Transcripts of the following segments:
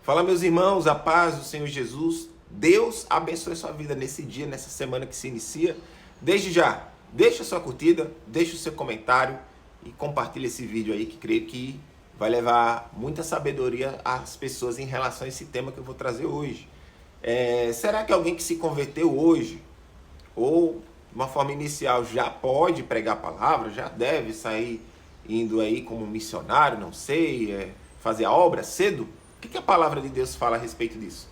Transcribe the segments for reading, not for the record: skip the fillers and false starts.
Fala, meus irmãos, a paz do Senhor Jesus. Deus abençoe sua vida nesse dia, nessa semana que se inicia. Desde já, deixa a sua curtida, deixa o seu comentário e compartilha esse vídeo aí, que creio que vai levar muita sabedoria às pessoas em relação a esse tema que eu vou trazer hoje. Será que alguém que se converteu hoje, ou de uma forma inicial, já pode pregar a palavra, já deve sair indo aí como missionário, não sei, fazer a obra cedo? O que a palavra de Deus fala a respeito disso?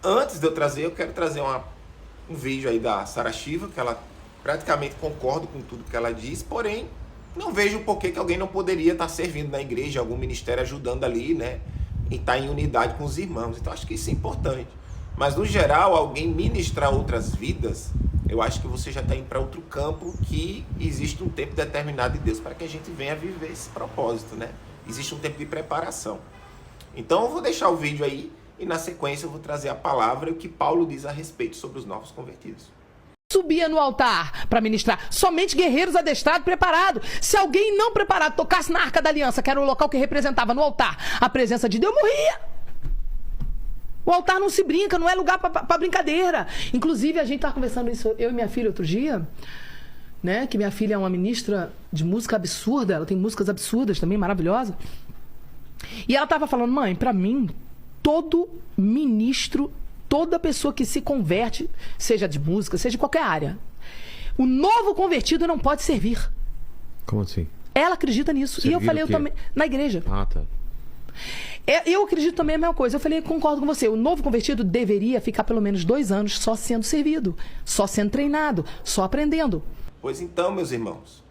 Antes de eu trazer, eu quero trazer um vídeo aí da Sarah Shiva, que ela praticamente concorda com tudo que ela diz, porém, não vejo por que alguém não poderia estar servindo na igreja, algum ministério ajudando ali, né? E estar em unidade com os irmãos. Então, acho que isso é importante. Mas, no geral, alguém ministrar outras vidas, eu acho que você já está indo para outro campo, que existe um tempo determinado de Deus para que a gente venha viver esse propósito, né? Existe um tempo de preparação. Então eu vou deixar o vídeo aí e na sequência eu vou trazer a palavra e o que Paulo diz a respeito sobre os novos convertidos. Subia no altar para ministrar. Somente guerreiros adestrados, preparados. Se alguém não preparado tocasse na Arca da Aliança, que era o local que representava no altar a presença de Deus, morria. O altar não se brinca, não é lugar para brincadeira. Inclusive, a gente estava conversando isso, eu e minha filha, outro dia, né? Que minha filha é uma ministra de música absurda, ela tem músicas absurdas também, maravilhosas. E ela estava falando, mãe, para mim, todo ministro, toda pessoa que se converte, seja de música, seja de qualquer área, o novo convertido não pode servir. Como assim? Ela acredita nisso. Servir e eu falei, o eu quê? também, na igreja. Ah, tá. Eu acredito também a mesma coisa. Eu falei, concordo com você. O novo convertido deveria ficar pelo menos 2 anos só sendo servido, só sendo treinado, só aprendendo. Pois então, meus irmãos,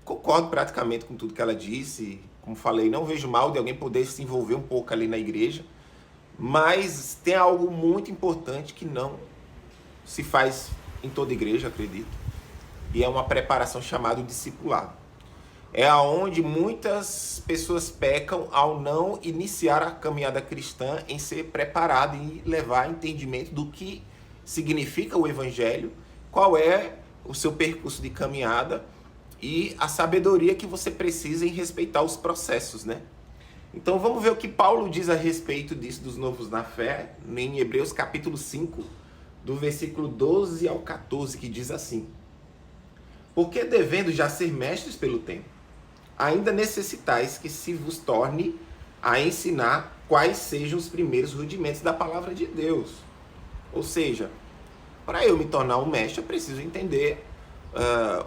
concordo praticamente com tudo que ela disse. Como falei, não vejo mal de alguém poder se envolver um pouco ali na igreja, mas tem algo muito importante que não se faz em toda igreja, acredito, e é uma preparação chamada discipulado. É aonde muitas pessoas pecam ao não iniciar a caminhada cristã em ser preparado e levar entendimento do que significa o evangelho, qual é o seu percurso de caminhada e a sabedoria que você precisa em respeitar os processos, né? Então vamos ver o que Paulo diz a respeito disso dos novos na fé, em Hebreus capítulo 5, do versículo 12 ao 14, que diz assim: porque devendo já ser mestres pelo tempo, ainda necessitais que se vos torne a ensinar quais sejam os primeiros rudimentos da palavra de Deus. Ou seja, para eu me tornar um mestre, eu preciso entender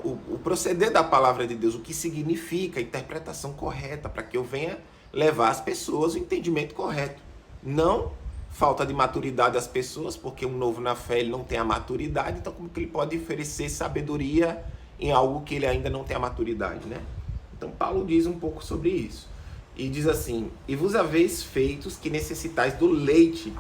o proceder da palavra de Deus, o que significa, a interpretação correta, para que eu venha levar às pessoas o entendimento correto. Não falta de maturidade às pessoas, porque um novo na fé ele não tem a maturidade, então como que ele pode oferecer sabedoria em algo que ele ainda não tem a maturidade, né? Então Paulo diz um pouco sobre isso. E diz assim: e vos haveis feitos que necessitais do leite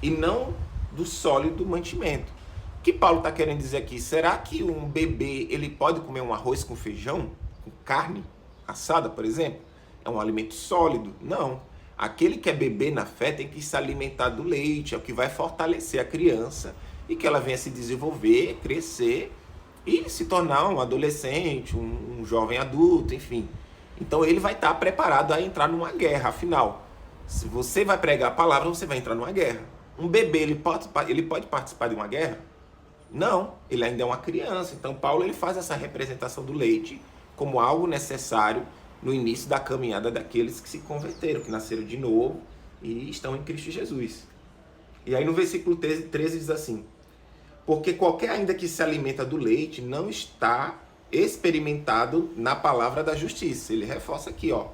e não do sólido mantimento. O que Paulo está querendo dizer aqui? Será que um bebê ele pode comer um arroz com feijão, com carne assada, por exemplo? É um alimento sólido? Não. Aquele que é bebê na fé tem que se alimentar do leite, é o que vai fortalecer a criança e que ela venha se desenvolver, crescer e se tornar um adolescente, um jovem adulto, enfim. Então ele vai estar preparado a entrar numa guerra. Afinal, se você vai pregar a palavra, você vai entrar numa guerra. Um bebê, ele pode participar de uma guerra? Não, ele ainda é uma criança. Então Paulo ele faz essa representação do leite como algo necessário no início da caminhada daqueles que se converteram, que nasceram de novo e estão em Cristo Jesus. E aí no versículo 13 diz assim: porque qualquer ainda que se alimenta do leite não está experimentado na palavra da justiça. Ele reforça aqui, ó.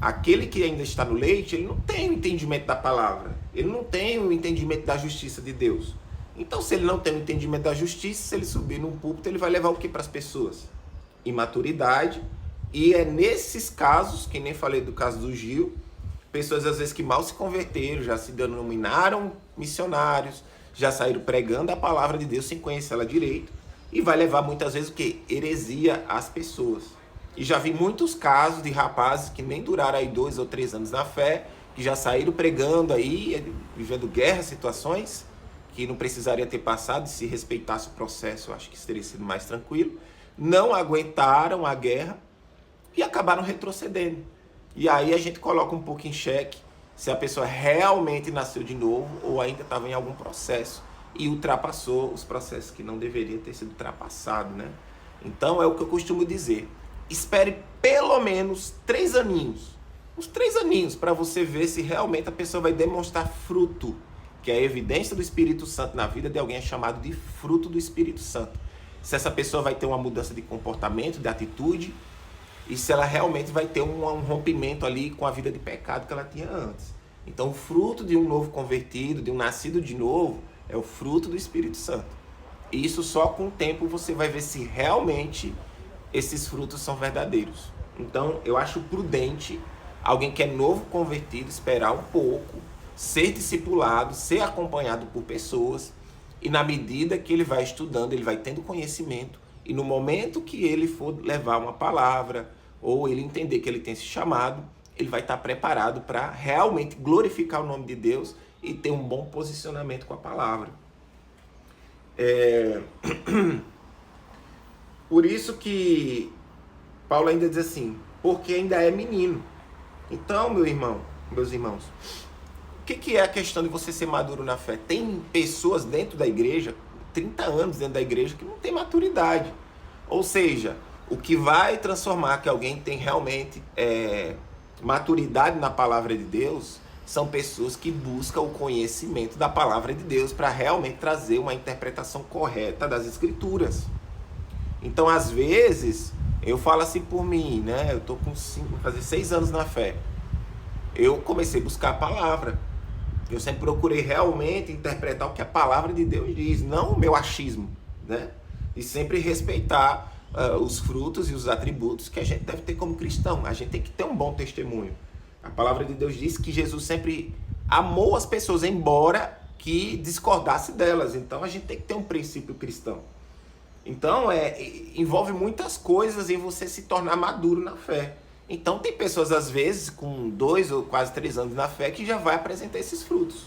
Aquele que ainda está no leite, ele não tem o entendimento da palavra. Ele não tem o entendimento da justiça de Deus. Então, se ele não tem o entendimento da justiça, se ele subir num púlpito, ele vai levar o que para as pessoas? Imaturidade. E é nesses casos, que nem falei do caso do Gil, pessoas às vezes que mal se converteram, já se denominaram missionários, já saíram pregando a palavra de Deus sem conhecê-la direito, e vai levar muitas vezes o quê? Heresia às pessoas. E já vi muitos casos de rapazes que nem duraram aí 2 ou 3 anos na fé, que já saíram pregando aí, vivendo guerras, situações que não precisaria ter passado, se respeitasse o processo, eu acho que teria sido mais tranquilo. Não aguentaram a guerra e acabaram retrocedendo. E aí a gente coloca um pouco em xeque se a pessoa realmente nasceu de novo ou ainda estava em algum processo e ultrapassou os processos que não deveria ter sido ultrapassado, né? Então, é o que eu costumo dizer. Espere pelo menos 3 aninhos. Uns 3 aninhos para você ver se realmente a pessoa vai demonstrar fruto, que é a evidência do Espírito Santo na vida de alguém é chamado de fruto do Espírito Santo. Se essa pessoa vai ter uma mudança de comportamento, de atitude, e se ela realmente vai ter um rompimento ali com a vida de pecado que ela tinha antes. Então, o fruto de um novo convertido, de um nascido de novo, é o fruto do Espírito Santo. E isso só com o tempo você vai ver se realmente esses frutos são verdadeiros. Então, eu acho prudente alguém que é novo convertido esperar um pouco, ser discipulado, ser acompanhado por pessoas, e na medida que ele vai estudando, ele vai tendo conhecimento, e no momento que ele for levar uma palavra, ou ele entender que ele tem esse chamado, ele vai estar preparado para realmente glorificar o nome de Deus e ter um bom posicionamento com a palavra. Por isso que Paulo ainda diz assim, porque ainda é menino. Então, meus irmãos, o que é a questão de você ser maduro na fé? Tem pessoas dentro da igreja, 30 anos dentro da igreja, que não tem maturidade. Ou seja, o que vai transformar que alguém tem realmente maturidade na palavra de Deus são pessoas que buscam o conhecimento da palavra de Deus para realmente trazer uma interpretação correta das Escrituras. Então, às vezes, eu falo assim por mim, né? Eu estou com 6 anos na fé. Eu comecei a buscar a palavra. Eu sempre procurei realmente interpretar o que a palavra de Deus diz, não o meu achismo, né? E sempre respeitar os frutos e os atributos que a gente deve ter como cristão. A gente tem que ter um bom testemunho. A palavra de Deus diz que Jesus sempre amou as pessoas, embora que discordasse delas. Então, a gente tem que ter um princípio cristão. Então, envolve muitas coisas em você se tornar maduro na fé. Então, tem pessoas, às vezes, com 2 ou quase 3 anos na fé, que já vai apresentar esses frutos.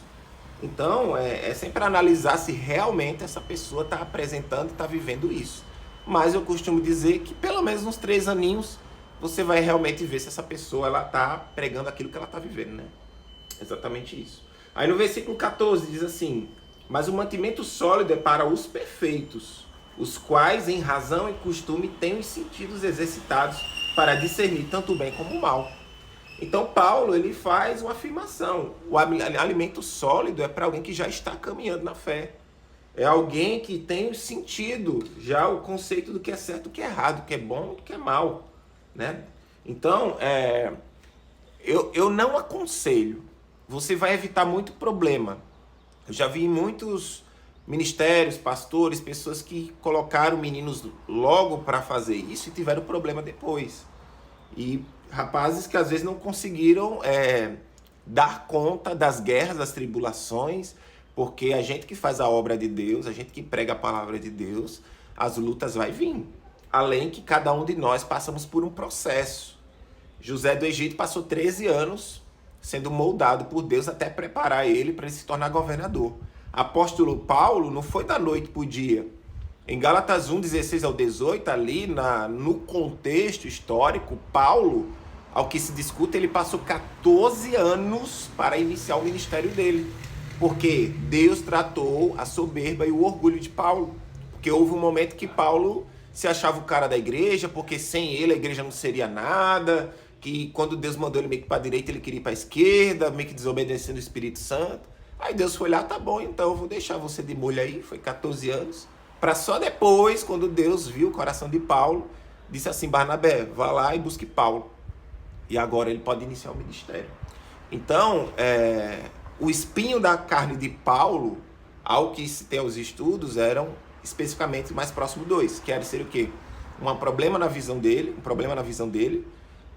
Então, é sempre analisar se realmente essa pessoa está apresentando e está vivendo isso. Mas eu costumo dizer que, pelo menos uns 3 aninhos, você vai realmente ver se essa pessoa está pregando aquilo que ela está vivendo, né? Exatamente isso. Aí no versículo 14 diz assim, mas o mantimento sólido é para os perfeitos, os quais, em razão e costume, têm os sentidos exercitados para discernir tanto o bem como o mal. Então, Paulo, ele faz uma afirmação. O alimento sólido é para alguém que já está caminhando na fé. É alguém que tem sentido já o conceito do que é certo e do que é errado, do que é bom e do que é mal, né? Então, eu não aconselho. Você vai evitar muito problema. Eu já vi muitos ministérios, pastores, pessoas que colocaram meninos logo para fazer isso e tiveram problema depois. E rapazes que às vezes não conseguiram dar conta das guerras, das tribulações, porque a gente que faz a obra de Deus, a gente que prega a palavra de Deus, as lutas vai vir. Além que cada um de nós passamos por um processo. José do Egito passou 13 anos sendo moldado por Deus até preparar ele para ele se tornar governador. Apóstolo Paulo não foi da noite para o dia. Em Gálatas 1, 16 ao 18, ali no contexto histórico, Paulo, ao que se discute, ele passou 14 anos para iniciar o ministério dele. Porque Deus tratou a soberba e o orgulho de Paulo. Porque houve um momento que Paulo se achava o cara da igreja, porque sem ele a igreja não seria nada, que quando Deus mandou ele meio que para a direita, ele queria ir para a esquerda, meio que desobedecendo o Espírito Santo. Aí Deus foi lá, tá bom, então eu vou deixar você de molho aí, foi 14 anos, para só depois, quando Deus viu o coração de Paulo, disse assim, Barnabé, vá lá e busque Paulo. E agora ele pode iniciar o ministério. Então, o espinho da carne de Paulo, ao que se tem os estudos, eram especificamente mais próximo 2, que era ser o quê? Um problema na visão dele,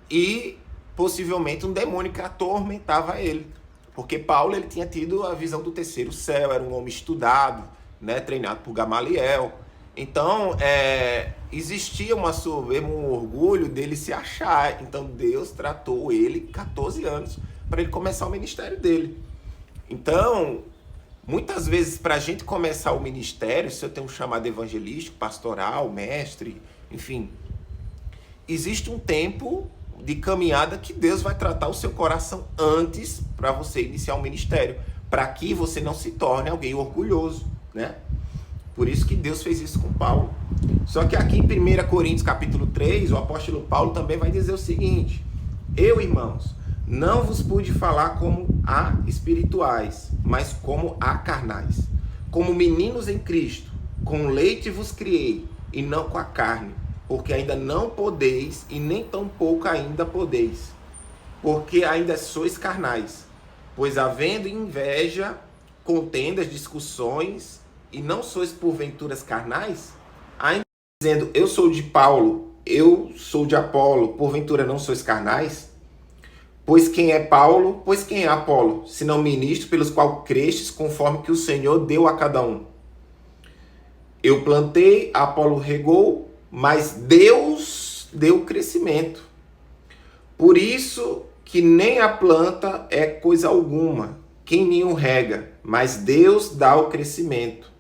e possivelmente um demônio que atormentava ele. Porque Paulo ele tinha tido a visão do terceiro céu, era um homem estudado, né, treinado por Gamaliel. Então, existia uma soberba, um orgulho dele se achar. Então, Deus tratou ele 14 anos para ele começar o ministério dele. Então, muitas vezes, para a gente começar o ministério, se eu tenho um chamado evangelístico, pastoral, mestre, enfim, existe um tempo de caminhada que Deus vai tratar o seu coração antes para você iniciar um ministério, para que você não se torne alguém orgulhoso, né? Por isso que Deus fez isso com Paulo. Só que aqui em 1 Coríntios capítulo 3, o apóstolo Paulo também vai dizer o seguinte: eu, irmãos, não vos pude falar como a espirituais, mas como a carnais, como meninos em Cristo. Com leite vos criei, e não com a carne, porque ainda não podeis, e nem tampouco ainda podeis, porque ainda sois carnais. Pois havendo inveja, contendas, discussões, e não sois porventuras carnais, ainda dizendo, eu sou de Paulo, eu sou de Apolo, porventura não sois carnais? Pois quem é Paulo, pois quem é Apolo, senão ministros pelos quais crestes, conforme que o Senhor deu a cada um? Eu plantei, Apolo regou, mas Deus deu crescimento. Por isso que nem a planta é coisa alguma, quem nenhum rega, mas Deus dá o crescimento.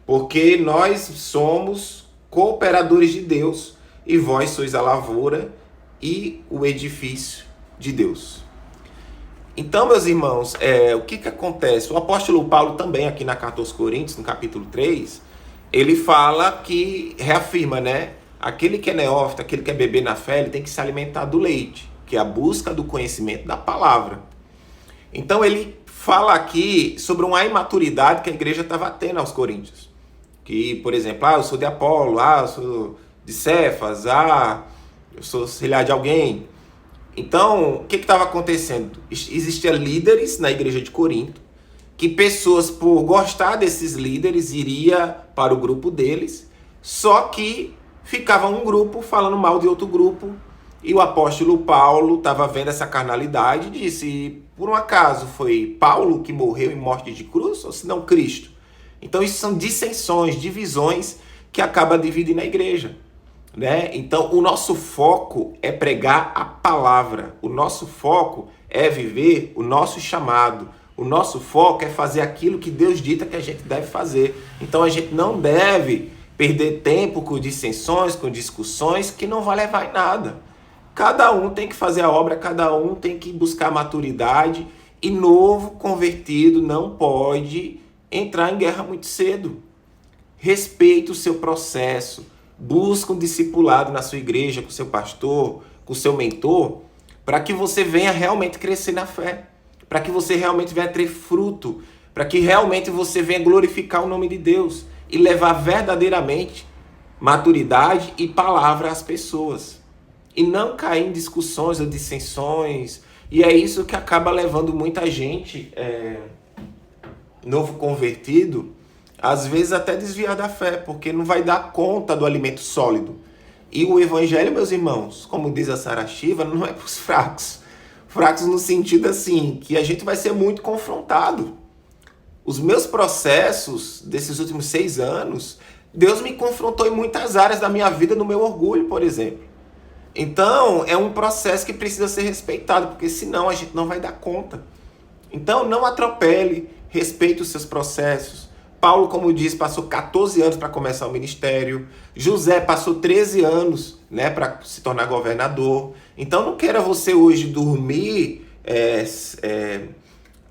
Porque nós somos cooperadores de Deus, e vós sois a lavoura e o edifício de Deus. Então, meus irmãos, o que acontece? O apóstolo Paulo também, aqui na carta aos Coríntios, no capítulo 3, ele fala que, reafirma, né? Aquele que é neófito, aquele que é bebê na fé, ele tem que se alimentar do leite, que é a busca do conhecimento da palavra. Então, ele fala aqui sobre uma imaturidade que a igreja estava tendo aos coríntios. Que, por exemplo, eu sou de Apolo, eu sou de Cefas, eu sou auxiliar de alguém. Então, o que estava acontecendo? Existiam líderes na igreja de Corinto, que pessoas, por gostar desses líderes, iria para o grupo deles, só que ficava um grupo falando mal de outro grupo, e o apóstolo Paulo estava vendo essa carnalidade e disse, por um acaso foi Paulo que morreu em morte de cruz, ou se não Cristo? Então isso são dissensões, divisões que acabam dividindo a igreja, né? Então o nosso foco é pregar a palavra, o nosso foco é viver o nosso chamado, o nosso foco é fazer aquilo que Deus dita que a gente deve fazer. Então a gente não deve perder tempo com dissensões, com discussões que não vai levar em nada. Cada um tem que fazer a obra, cada um tem que buscar maturidade, e novo convertido não pode entrar em guerra muito cedo. Respeite o seu processo, busque um discipulado na sua igreja, com o seu pastor, com o seu mentor, para que você venha realmente crescer na fé, para que você realmente venha ter fruto, para que realmente você venha glorificar o nome de Deus e levar verdadeiramente maturidade e palavra às pessoas. E não cair em discussões ou dissensões. E é isso que acaba levando muita gente, novo convertido, às vezes até desviar da fé, porque não vai dar conta do alimento sólido. E o evangelho, meus irmãos, como diz a Sarah Shiva, não é para os fracos. Fracos no sentido assim, que a gente vai ser muito confrontado. Os meus processos desses últimos 6 anos, Deus me confrontou em muitas áreas da minha vida, no meu orgulho, por exemplo. Então, é um processo que precisa ser respeitado, porque senão a gente não vai dar conta. Então, não atropele, respeite os seus processos. Paulo, como diz, passou 14 anos para começar o ministério. José passou 13 anos, né, para se tornar governador. Então, não queira você hoje dormir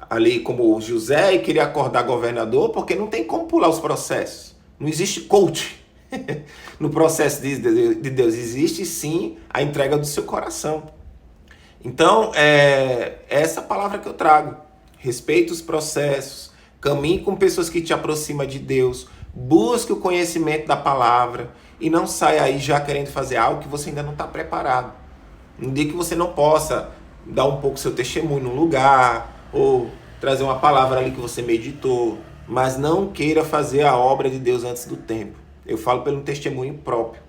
ali como José e querer acordar governador, porque não tem como pular os processos. Não existe coach no processo de Deus. Existe sim a entrega do seu coração. Então, é essa palavra que eu trago. Respeite os processos, caminhe com pessoas que te aproximam de Deus, busque o conhecimento da palavra e não saia aí já querendo fazer algo que você ainda não está preparado. Um dia que você não possa dar um pouco seu testemunho num lugar ou trazer uma palavra ali que você meditou, mas não queira fazer a obra de Deus antes do tempo. Eu falo pelo testemunho próprio.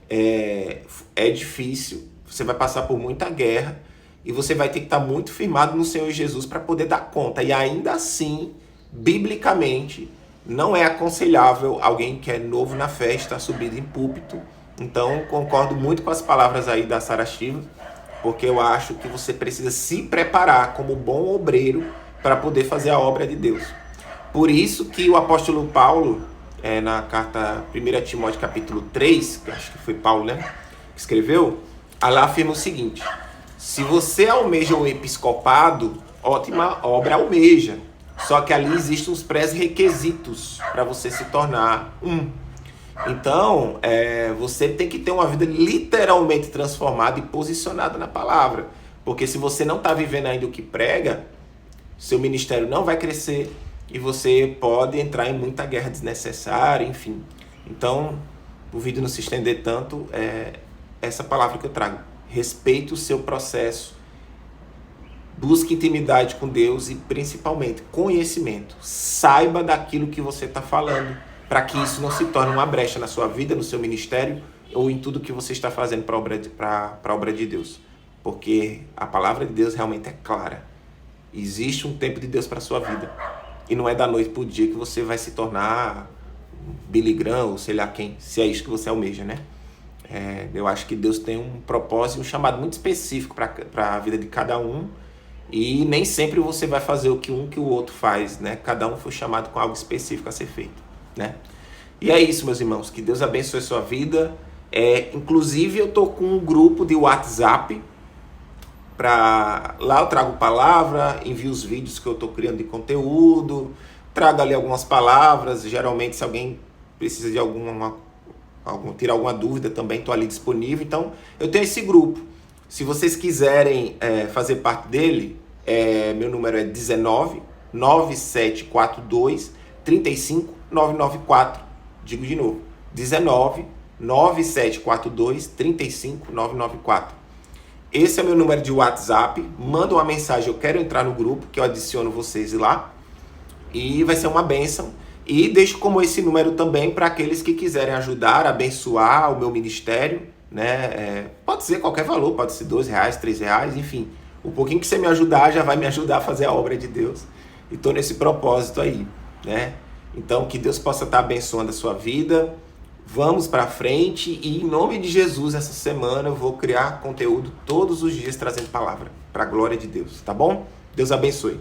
É difícil, você vai passar por muita guerra e você vai ter que estar muito firmado no Senhor Jesus para poder dar conta. E ainda assim, biblicamente, não é aconselhável alguém que é novo na fé estar subindo em púlpito. Então, concordo muito com as palavras aí da Sarah Shiva, porque eu acho que você precisa se preparar como bom obreiro para poder fazer a obra de Deus. Por isso que o apóstolo Paulo, na carta 1 Timóteo capítulo 3, que acho que foi Paulo, né, que escreveu, ela afirma o seguinte: se você almeja o episcopado, ótima obra almeja. Só que ali existem uns pré-requisitos para você se tornar um. Então, você tem que ter uma vida literalmente transformada e posicionada na palavra. Porque se você não está vivendo ainda o que prega, seu ministério não vai crescer e você pode entrar em muita guerra desnecessária, enfim. Então, o vídeo não se estender tanto, essa palavra que eu trago. Respeite o seu processo, busque intimidade com Deus e principalmente conhecimento. Saiba daquilo que você está falando, para que isso não se torne uma brecha na sua vida, no seu ministério ou em tudo que você está fazendo para a obra de Deus. Porque a palavra de Deus realmente é clara. Existe um tempo de Deus para a sua vida. E não é da noite para o dia que você vai se tornar Billy Graham ou sei lá quem, se é isso que você almeja, né? Eu acho que Deus tem um propósito, um chamado muito específico para a vida de cada um. E nem sempre você vai fazer o que o outro faz, né? Cada um foi chamado com algo específico a ser feito, né? E é isso, meus irmãos. Que Deus abençoe a sua vida. Inclusive, eu tô com um grupo de WhatsApp. Lá eu trago palavra, envio os vídeos que eu tô criando de conteúdo, trago ali algumas palavras. Geralmente, se alguém precisa de tirar alguma dúvida, também tô ali disponível. Então, eu tenho esse grupo. Se vocês quiserem fazer parte dele, meu número é 19 9742 35 994. Digo de novo, 19 9742 35 994. Esse é meu número de WhatsApp. Manda uma mensagem, eu quero entrar no grupo, que eu adiciono vocês lá. E vai ser uma bênção. E deixo como esse número também para aqueles que quiserem ajudar, abençoar o meu ministério, né? Pode ser qualquer valor, pode ser R$2, R$3, enfim. O pouquinho que você me ajudar já vai me ajudar a fazer a obra de Deus. E estou nesse propósito aí, né? Então, que Deus possa estar abençoando a sua vida. Vamos para frente e, em nome de Jesus, essa semana eu vou criar conteúdo todos os dias trazendo palavra para a glória de Deus, tá bom? Deus abençoe.